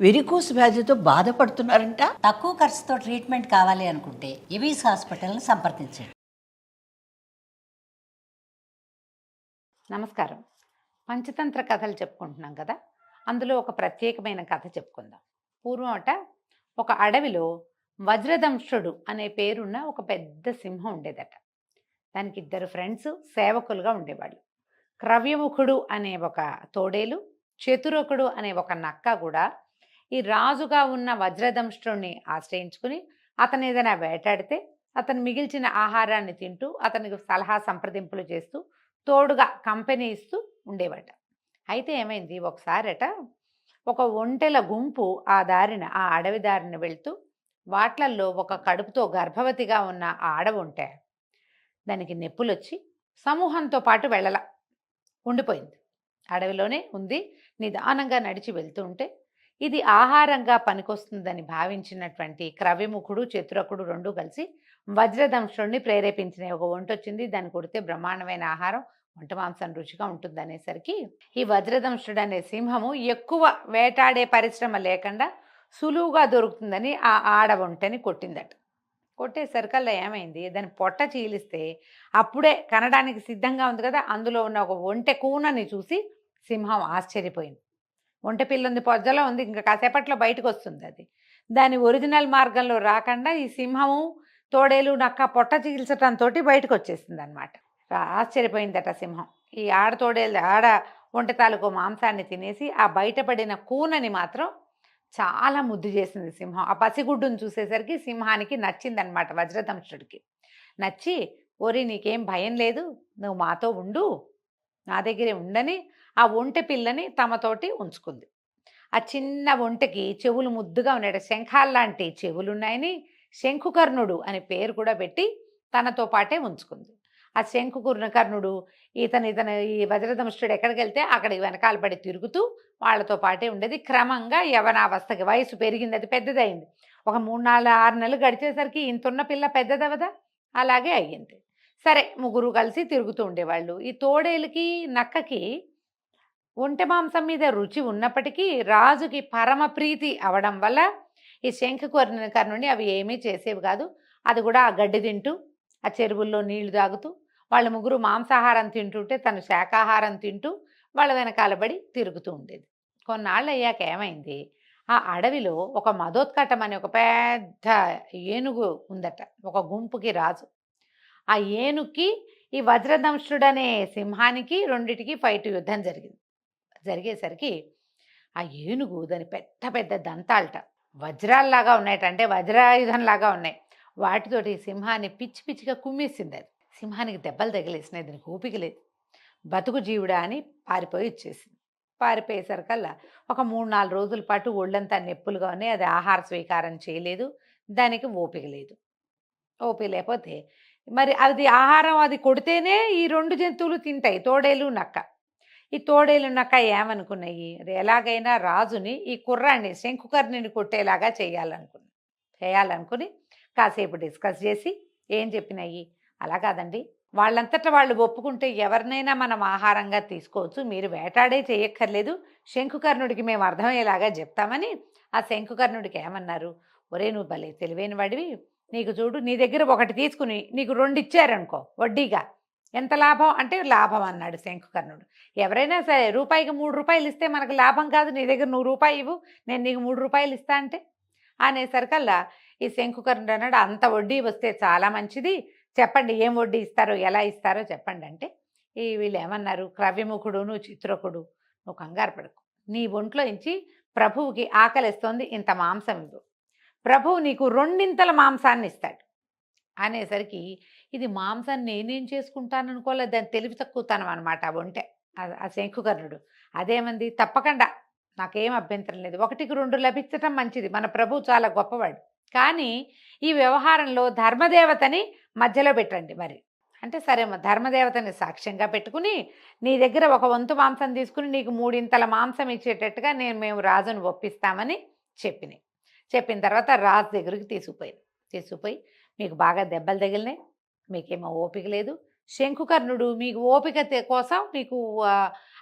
Varicose వ్యాధితో బాధపడుతున్నారంట. తక్కువ ఖర్చుతో ట్రీట్మెంట్ కావాలి అనుకుంటే ఎవిస్ హాస్పిటల్ని సంప్రదించండి. నమస్కారం. పంచతంత్ర కథలు చెప్పుకుంటున్నాం కదా, అందులో ఒక ప్రత్యేకమైన కథ చెప్పుకుందాం. పూర్వం ఒక అడవిలో వజ్రదంష్ట్రుడు అనే పేరున్న ఒక పెద్ద సింహం ఉండేదట. దానికి 2 ఫ్రెండ్స్ సేవకులుగా ఉండేవాళ్ళు. క్రవ్యముఖుడు అనే ఒక తోడేలు, చతురకుడు అనే ఒక నక్క కూడా ఈ రాజుగా ఉన్న వజ్రదంష్ట్రుడిని ఆశ్రయించుకుని అతను ఏదైనా వేటాడితే అతను మిగిల్చిన ఆహారాన్ని తింటూ అతనికి సలహా సంప్రదింపులు చేస్తూ తోడుగా కంపెనీ ఇస్తూ ఉండేవాట. అయితే ఏమైంది, ఒకసారట ఒక ఒంటెల గుంపు ఆ అడవి దారిన వెళ్తూ వాట్లల్లో ఒక కడుపుతో గర్భవతిగా ఉన్న ఆ ఆడవుంటే దానికి నొప్పులొచ్చి సమూహంతో పాటు ఉండిపోయింది. అడవిలోనే ఉంది. నిదానంగా నడిచి వెళ్తూ ఉంటే ఇది ఆహారంగా పనికొస్తుందని భావించినటువంటి క్రవ్యముఖుడు, చతురకుడు 2 కలిసి వజ్రదంష్ట్రుడిని ప్రేరేపించిన ఒక ఒంట వచ్చింది. దాన్ని కొడితే బ్రహ్మాండమైన ఆహారం, ఒంట మాంసం రుచిగా ఉంటుందనేసరికి ఈ వజ్రదంష్ట్రుడు అనే సింహము ఎక్కువ వేటాడే పరిశ్రమ లేకుండా సులువుగా దొరుకుతుందని ఆ ఆడ ఒంటని కొట్టిందట. కొట్టేసరికల్లా ఏమైంది, దాని పొట్ట చీలిస్తే అప్పుడే కనడానికి సిద్ధంగా ఉంది కదా, అందులో ఉన్న ఒక ఒంటె కూనని చూసి సింహం ఆశ్చర్యపోయింది. ఒంటె పిల్ల ఉంది, పొజ్జలో ఉంది, ఇంకా కాసేపట్లో బయటకు వస్తుంది. అది దాని ఒరిజినల్ మార్గంలో రాకుండా ఈ సింహము, తోడేలు, నక్క పొట్ట చీల్చడంతో బయటకు వచ్చేసింది అనమాట. ఆశ్చర్యపోయిందట సింహం. ఈ ఆడ ఒంటె తాలూకు మాంసాన్ని తినేసి ఆ బయటపడిన కూనని మాత్రం చాలా ముద్దు చేసింది సింహం. ఆ పసిగుడ్డును చూసేసరికి సింహానికి నచ్చిందనమాట, వజ్రదంష్ట్రుడికి నచ్చి, ఓరి నీకేం భయం లేదు, నువ్వు మాతో ఉండు, నా దగ్గరే ఉండని ఆ ఒంటె పిల్లని తమతోటి ఉంచుకుంది. ఆ చిన్న ఒంటెకి చెవులు ముద్దుగా ఉన్నాడు, శంఖాల్లాంటి చెవులున్నాయని శంఖుకర్ణుడు అని పేరు కూడా పెట్టి తనతో పాటే ఉంచుకుంది. ఆ శంఖుకర్ణుడు ఈ వజ్రదంష్ట్రుడు ఎక్కడికి వెళ్తే అక్కడికి వెనకాల పడి తిరుగుతూ వాళ్ళతో పాటే ఉండేది. క్రమంగా యవనావస్థకి వయసు పెరిగింది, అది పెద్దదైంది. ఒక 3, 4, 6 నెలలు గడిచేసరికి ఇంతున్న పిల్ల పెద్దదవదా, అలాగే అయ్యింది. సరే, ముగ్గురు కలిసి తిరుగుతూ ఉండేవాళ్ళు. ఈ తోడేలుకి, నక్కకి ఒంటె మాంసం మీద రుచి ఉన్నప్పటికీ రాజుకి పరమ ప్రీతి అవడం వల్ల ఈ శంఖుకర్ణుని అవి ఏమీ చేసేవి కాదు. అది కూడా ఆ గడ్డి తింటూ, ఆ చెరువుల్లో నీళ్లు తాగుతూ, వాళ్ళ ముగ్గురు మాంసాహారం తింటుంటే తను శాకాహారం తింటూ వాళ్ళ వెనకాలబడి తిరుగుతూ ఉండేది. కొన్నాళ్ళు అయ్యాక ఏమైంది, ఆ అడవిలో ఒక మదోత్కటం అనే ఒక పెద్ద ఏనుగు ఉందట, ఒక గుంపుకి రాజు. ఆ ఏనుగుకి ఈ వజ్రదంష్ట్రుడనే సింహానికి రెండిటికి యుద్ధం జరిగేసరికి ఆ ఏనుగు దాని పెద్ద పెద్ద దంతాలట వజ్రాల్లాగా ఉన్నాయట, అంటే వజ్రాయుధంలాగా ఉన్నాయి. వాటితోటి సింహాన్ని పిచ్చి పిచ్చిగా కుమ్మేసింది. అది సింహానికి దెబ్బలు తగిలేసినాయి, దానికి ఓపిక లేదు. బతుకు జీవుడా అని పారిపోయి ఇచ్చేసింది. పారిపోయేసరికల్లా ఒక 3-4 రోజుల పాటు ఒళ్ళంతా నొప్పులుగా ఉన్నాయి. అది ఆహార స్వీకారం చేయలేదు, దానికి ఓపిక లేదు. ఓపిక లేకపోతే మరి అది ఆహారం అది కొడితేనే ఈ 2 జంతువులు తింటాయి, తోడేలు, నక్క. ఈ తోడేలు, నక్క ఏమనుకున్నాయి, ఎలాగైనా రాజుని ఈ కుర్రాన్ని శంఖుకర్ణుని కొట్టేలాగా చేయాలనుకుని కాసేపు డిస్కస్ చేసి ఏం చెప్పినాయి, అలా కాదండి, వాళ్ళంతటా వాళ్ళు ఒప్పుకుంటే ఎవరినైనా మనం ఆహారంగా తీసుకోవచ్చు, మీరు వేటాడే చేయక్కర్లేదు, శంఖుకర్ణుడికి మేము అర్థమయ్యేలాగా చెప్తామని ఆ శంఖుకర్ణుడికి ఏమన్నారు, ఒరే నువ్వు భలే తెలివైన వాడివి, నీకు చూడు, నీ దగ్గర ఒకటి తీసుకుని నీకు 2 ఇచ్చారనుకో వడ్డీగా, ఎంత లాభం అంటే లాభం అన్నాడు శంఖుకర్ణుడు. ఎవరైనా సరే రూపాయికి 3 రూపాయలు ఇస్తే మనకు లాభం కాదు, నీ దగ్గర 100 రూపాయలు ఇవ్వు, నేను నీకు 3 రూపాయలు ఇస్తా అంటే అనేసరికల్లా ఈ శంఖుకర్ణుడు అన్నాడు, అంత వడ్డీ వస్తే చాలా మంచిది, చెప్పండి ఏం వడ్డీ ఇస్తారో, ఎలా ఇస్తారో చెప్పండి అంటే వీళ్ళు ఏమన్నారు, క్రవ్యముఖుడును, చిత్రకుడు, నువ్వు కంగారు పడకు, నీ ఒంట్లో నుంచి ప్రభువుకి ఆకలిస్తోంది, ఇంత మాంసం ఇవ్వు, ప్రభువు నీకు 2 మాంసాన్ని ఇస్తాడు అనేసరికి ఇది మాంసాన్ని నేనేం చేసుకుంటాను అనుకోలేదు, దాన్ని తెలివి తక్కువతనం అనమాట ఆ ఒంటె, ఆ శంఖుకర్ణుడు. అదేమంది, తప్పకుండా నాకేం అభ్యంతరం లేదు, 1కి 2 లభించటం మంచిది, మన ప్రభు చాలా గొప్పవాడు, కానీ ఈ వ్యవహారంలో ధర్మదేవతని మధ్యలో పెట్టండి మరి అంటే, సరే ధర్మదేవతని సాక్ష్యంగా పెట్టుకుని నీ దగ్గర 1 వంతు మాంసం తీసుకుని నీకు 3 మాంసం ఇచ్చేటట్టుగా మేము రాజును ఒప్పిస్తామని చెప్పిన తర్వాత రాజు దగ్గరికి తీసుకుపోయి మీకు బాగా దెబ్బలు తగిలినాయి, మీకేమో ఓపిక లేదు, శంఖుకర్ణుడు మీకు ఓపిక కోసం, మీకు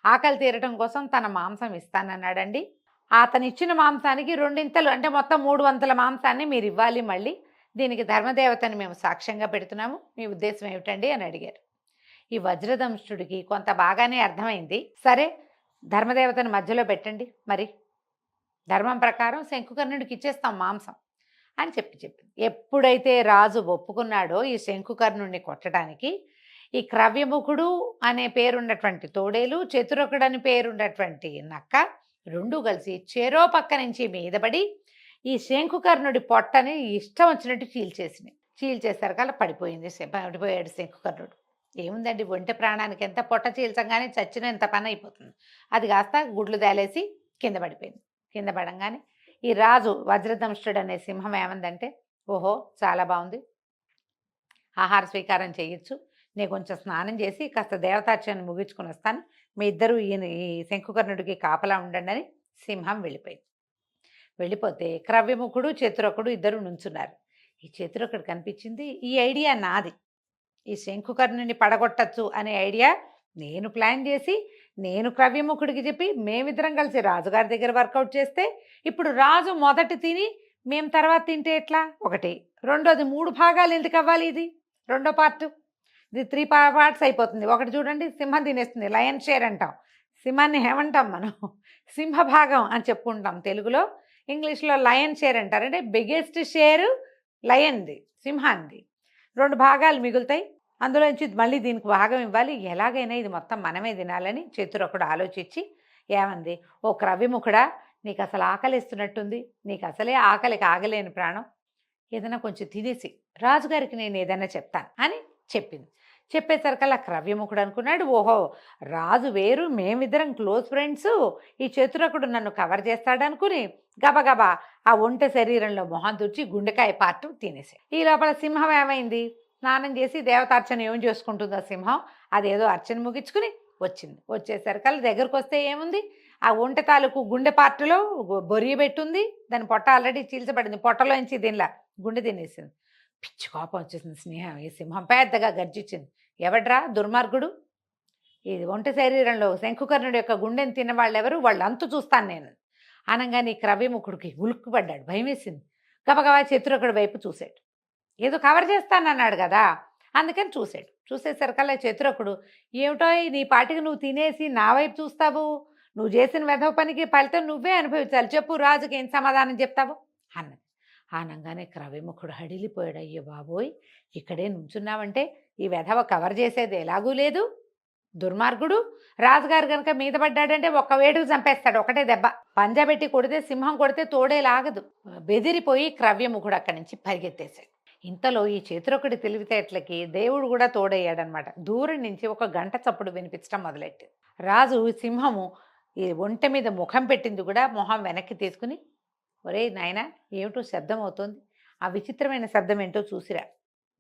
ఆకలి తీరటం కోసం తన మాంసం ఇస్తానన్నాడండి, అతను ఇచ్చిన మాంసానికి రెండింతలు అంటే మొత్తం 300 మాంసాన్ని మీరు ఇవ్వాలి మళ్ళీ. దీనికి ధర్మదేవతని మేము సాక్ష్యంగా పెడుతున్నాము. మీ ఉద్దేశం ఏమిటండి అని అడిగారు. ఈ వజ్రదంష్టుడికి కొంత బాగానే అర్థమైంది. సరే ధర్మదేవతని మధ్యలో పెట్టండి, మరి ధర్మం ప్రకారం శంకుకర్ణుడికి ఇచ్చేస్తాం మాంసం అని చెప్పింది. ఎప్పుడైతే రాజు ఒప్పుకున్నాడో ఈ శంకుకర్ణుడిని కొట్టడానికి, ఈ క్రవ్యముఖుడు అనే పేరున్నటువంటి తోడేలు, చతురకుడు అని పేరున్నటువంటి నక్క రెండు కలిసి చెరో పక్క నుంచి మీదపడి ఈ శంకుకర్ణుడి పొట్టని ఇష్టం వచ్చినట్టు చీల్చేసరికల్లా పడిపోయాడు శంకుకర్ణుడు. ఏముందండి, ఒంటె ప్రాణానికి ఎంత, పొట్ట చీల్చంగానే చచ్చిన ఎంత పని అయిపోతుంది. అది కాస్త గుడ్లు తేలేసి కింద పడిపోయింది. కింద పడంగానే ఈ రాజు వజ్రదంష్టుడు అనే సింహం ఏమందంటే, ఓహో చాలా బాగుంది, ఆహార స్వీకారం చేయొచ్చు, నేను కొంచెం స్నానం చేసి కాస్త దేవతార్చన ముగించుకుని వస్తాను, మీ ఇద్దరు ఈ శంకుకర్ణుడికి కాపలా ఉండండి అని సింహం వెళ్ళిపోతే క్రవ్యముఖుడు చతురకుడు ఇద్దరు నుంచున్నారు. ఈ చతురకుడు కనిపించింది, ఈ ఐడియా నాది, ఈ శంకుకర్ణుని పడగొట్టచ్చు అనే ఐడియా నేను ప్లాన్ చేసి నేను క్రవ్యముఖుడికి చెప్పి మేమిద్దరం కలిసి రాజుగారి దగ్గర వర్కౌట్ చేస్తే, ఇప్పుడు రాజు మొదట తిని మేము తర్వాత తింటే ఎట్లా? ఒకటి. రెండోది 3 భాగాలు ఎందుకు అవ్వాలి? ఇది రెండో పార్ట్, ఇది 3 పార్ట్స్ అయిపోతుంది. ఒకటి చూడండి, సింహం తినేస్తుంది, లయన్ షేర్ అంటాం. సింహాన్ని ఏమంటాం మనం? సింహభాగం అని చెప్పుకుంటాం తెలుగులో. ఇంగ్లీష్లో లయన్ షేర్ అంటారు. అంటే బిగ్గెస్ట్ షేరు లయన్ది, సింహాన్ని. 2 భాగాలు మిగులుతాయి, అందులోంచి మళ్ళీ దీనికి భాగం ఇవ్వాలి, ఎలాగైనా ఇది మొత్తం మనమే తినాలని చతురకుడు ఆలోచించి ఏమంది, ఓ క్రవ్యముఖుడా, నీకు అసలు ఆకలిస్తున్నట్టుంది, నీకు అసలే ఆకలికి ఆగలేని ప్రాణం, ఏదైనా కొంచెం తినేసి రాజుగారికి నేను ఏదైనా చెప్తాను అని చెప్పింది. చెప్పేసరికల్లా క్రవ్యముఖుడు అనుకున్నాడు, ఓహో రాజు వేరు, మేమిద్దరం క్లోజ్ ఫ్రెండ్స్, ఈ చతురకుడు నన్ను కవర్ చేస్తాడనుకుని గబగబా ఆ ఒంటె శరీరంలో మొహం తుడిచి గుండెకాయ పార్ట్ తినేసాడు. ఈ లోపల సింహం ఏమైంది, స్నానం చేసి దేవతార్చన ఏం చేసుకుంటుందో సింహం, అదేదో అర్చన ముగించుకుని వచ్చేసరికల్లా దగ్గరకు వస్తే ఏముంది, ఆ ఒంటె తాలూకు గుండె పార్టులో బొరియ పెట్టుంది, దాని పొట్ట ఆల్రెడీ చీల్చబడింది, పొట్టలోంచి దీనిలా గుండె తినేసింది. పిచ్చి కోపం వచ్చేసింది ఈ సింహం పెద్దగా గర్జించింది, ఎవడ్రా దుర్మార్గుడు, ఇది ఒంటె శరీరంలో శంకుకర్ణుడి యొక్క గుండెని తిన్న వాళ్ళు ఎవరు, వాళ్ళు అంతు చూస్తాను నేను అనగానే ఈ క్రవ్యముఖుడికి ఉలుక్కుపడ్డాడు, భయం వేసింది. గబగబా చతురకుడి వైపు చూశాడు, ఏదో కవర్ చేస్తానన్నాడు కదా అందుకని చూసేసరికల్లా చతురకుడు, ఏమిటో నీ పాటికి నువ్వు తినేసి నా వైపు చూస్తావు, నువ్వు చేసిన వెధవ పనికి ఫలితం నువ్వే అనుభవించాలి, చెప్పు రాజుకి ఏం సమాధానం చెప్తావు అన్నది. అనగానే క్రవ్యముఖుడు హడిలిపోయాడు, అయ్యో బాబోయ్, ఇక్కడే నుంచున్నావంటే ఈ వెధవ కవర్ చేసేది ఎలాగూ లేదు, దుర్మార్గుడు, రాజుగారు కనుక మీద పడ్డాడంటే ఒక్క వేటుకు చంపేస్తాడు, ఒకటే దెబ్బ, పంజాబెట్టి కొడితే సింహం కొడితే తోడే లాగదు. బెదిరిపోయి క్రవ్యముఖుడు అక్కడి నుంచి పరిగెత్తేశాడు. ఇంతలో ఈ చతురకుడి తెలివితేటలకి దేవుడు కూడా తోడయ్యాడనమాట. దూరం నుంచి ఒక గంట చప్పుడు వినిపించడం మొదలెట్టింది. రాజు సింహము ఈ ఒంటె మీద ముఖం పెట్టింది కూడా మొహం వెనక్కి తీసుకుని, ఒరే నాయనా ఏమిటో శబ్దం అవుతోంది, ఆ విచిత్రమైన శబ్దం ఏంటో చూసిరా,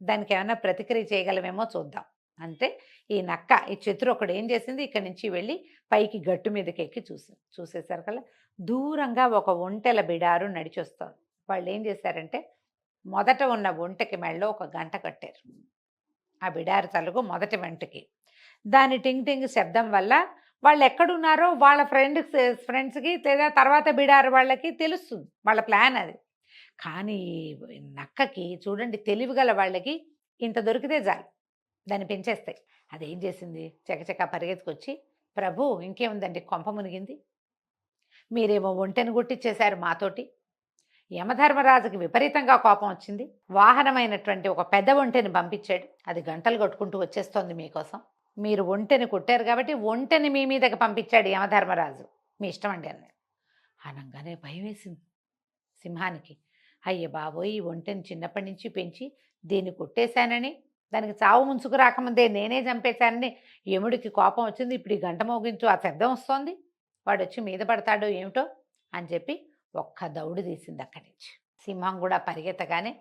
దానికి ఏమైనా ప్రతిక్రియ చేయగలమేమో చూద్దాం అంటే ఈ నక్క ఈ చతురకుడు ఏం చేసింది, ఇక్కడి నుంచి వెళ్ళి పైకి గట్టు మీదకి ఎక్కి చూసేసరికల్లా దూరంగా ఒక ఒంటెల బిడారు నడిచొస్తోంది. వాళ్ళు ఏం చేశారంటే మొదట ఉన్న ఒంటెకి మెళ్ళలో ఒక గంట కట్టారు, ఆ బిడారు తలుగు మొదటి వెంటకి. దాని టింగ్ టింగ్ శబ్దం వల్ల వాళ్ళు ఎక్కడున్నారో వాళ్ళ ఫ్రెండ్స్కి లేదా తర్వాత బిడారు వాళ్ళకి తెలుస్తుంది, వాళ్ళ ప్లాన్ అది. కానీ నక్కకి చూడండి, తెలివిగల వాళ్ళకి ఇంత దొరికితే చాలు, దాన్ని పెంచేస్తాయి. అదేం చేసింది, చకచక పరిగెత్తుకొచ్చి, ప్రభు ఇంకేముందండి, కొంప మునిగింది, మీరేమో ఒంటెను గుట్టిచ్చేశారు మాతోటి. యమధర్మరాజుకి విపరీతంగా కోపం వచ్చింది, వాహనమైనటువంటి ఒక పెద్ద ఒంటెని పంపించాడు, అది గంటలు కొట్టుకుంటూ వచ్చేస్తోంది మీకోసం, మీరు ఒంటెని కొట్టారు కాబట్టి ఒంటెని మీ మీదకి పంపించాడు యమధర్మరాజు, మీ ఇష్టం అండి అన్నాడు. అనగానే భయం వేసింది సింహానికి, అయ్య బాబోయ్, ఈ ఒంటెని చిన్నప్పటి నుంచి పెంచి దీన్ని కొట్టేశానని, దానికి చావు ముంచుకు రాకముందే నేనే చంపేశానని యముడికి కోపం వచ్చింది, ఇప్పుడు ఈ గంట మోగించు ఆ శబ్దం వస్తోంది, వాడు వచ్చి మీద పడతాడో ఏమిటో అని చెప్పి ఒక్క దౌడు తీసింది అక్కడి నుంచి. సింహం కూడా పరిగెత్తగానే,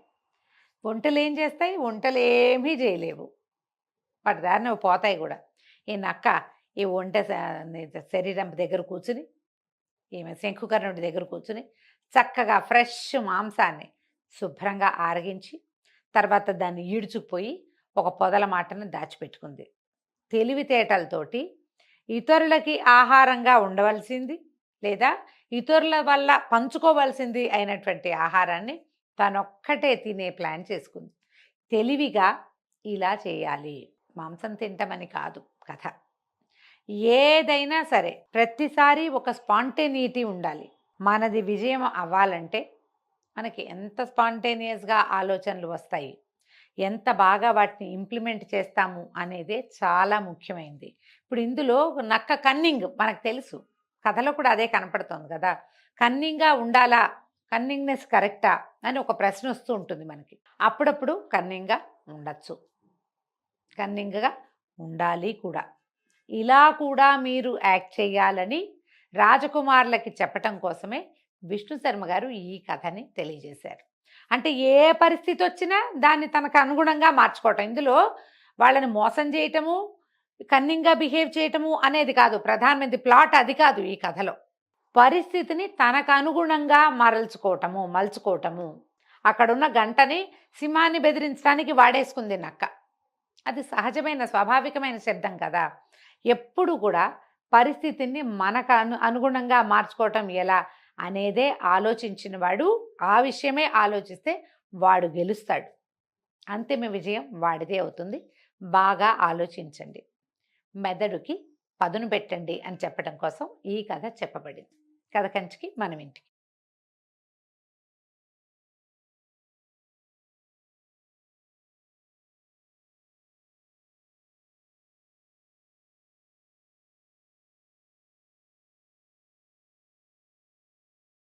ఒంటెలు ఏం చేస్తాయి, ఒంటెలు ఏమీ చేయలేవు, వాటి దారిని పోతాయి కూడా. ఈ నక్క ఈ ఒంటె శరీరం దగ్గర కూర్చుని, ఈమె శంకుకర్ణుడి దగ్గర కూర్చుని చక్కగా ఫ్రెష్ మాంసాన్ని శుభ్రంగా ఆరగించి తర్వాత దాన్ని ఈడ్చుకుపోయి ఒక పొదల మాటను దాచిపెట్టుకుంది. తెలివితేటలతోటి ఇతరులకి ఆహారంగా ఉండవలసింది లేదా ఇతరుల వల్ల పంచుకోవాల్సింది అయినటువంటి ఆహారాన్ని తనొక్కటే తినే ప్లాన్ చేసుకుంది. తెలివిగా ఇలా చేయాలి, మాంసం తింటామని కాదు కథ. ఏదైనా సరే ప్రతిసారి ఒక స్పాంటేనిటీ ఉండాలి. మనది విజయం అవ్వాలంటే మనకి ఎంత స్పాంటేనియస్గా ఆలోచనలు వస్తాయి, ఎంత బాగా వాటిని ఇంప్లిమెంట్ చేస్తాము అనేదే చాలా ముఖ్యమైనది. ఇప్పుడు ఇందులో నక్క కన్నింగ్ మనకు తెలుసు, కథలో కూడా అదే కనపడుతుంది కదా. కన్నింగ్గా ఉండాలా, కన్నింగ్నెస్ కరెక్టా అని ఒక ప్రశ్న వస్తూ ఉంటుంది మనకి. అప్పుడప్పుడు కన్నింగ్గా ఉండొచ్చు, కన్నింగ్గా ఉండాలి కూడా. ఇలా కూడా మీరు యాక్ట్ చేయాలని రాజకుమారులకి చెప్పటం కోసమే విష్ణు శర్మ గారు ఈ కథని తెలియజేశారు. అంటే ఏ పరిస్థితి వచ్చినా దాన్ని తనకు అనుగుణంగా మార్చుకోవటం. ఇందులో వాళ్ళని మోసం చేయటము, కన్నింగ్గా బిహేవ్ చేయటము అనేది కాదు ప్రధానమైనది. ప్లాట్ అది కాదు ఈ కథలో. పరిస్థితిని తనకు అనుగుణంగా మలుచుకోవటము. అక్కడున్న గంటని సింహాన్ని బెదిరించడానికి వాడేసుకుంది నక్క. అది సహజమైన స్వాభావికమైన శబ్దం కదా. ఎప్పుడు కూడా పరిస్థితిని మనకు అనుగుణంగా మార్చుకోవటం ఎలా అనేదే ఆలోచించిన వాడు, ఆ విషయమే ఆలోచిస్తే వాడు గెలుస్తాడు. అంతిమ విజయం వాడిదే అవుతుంది. బాగా ఆలోచించండి, మెదడుకి పదును పెట్టండి అని చెప్పడం కోసం ఈ కథ చెప్పబడింది. కథ కంచికి మనం ఇంటికి.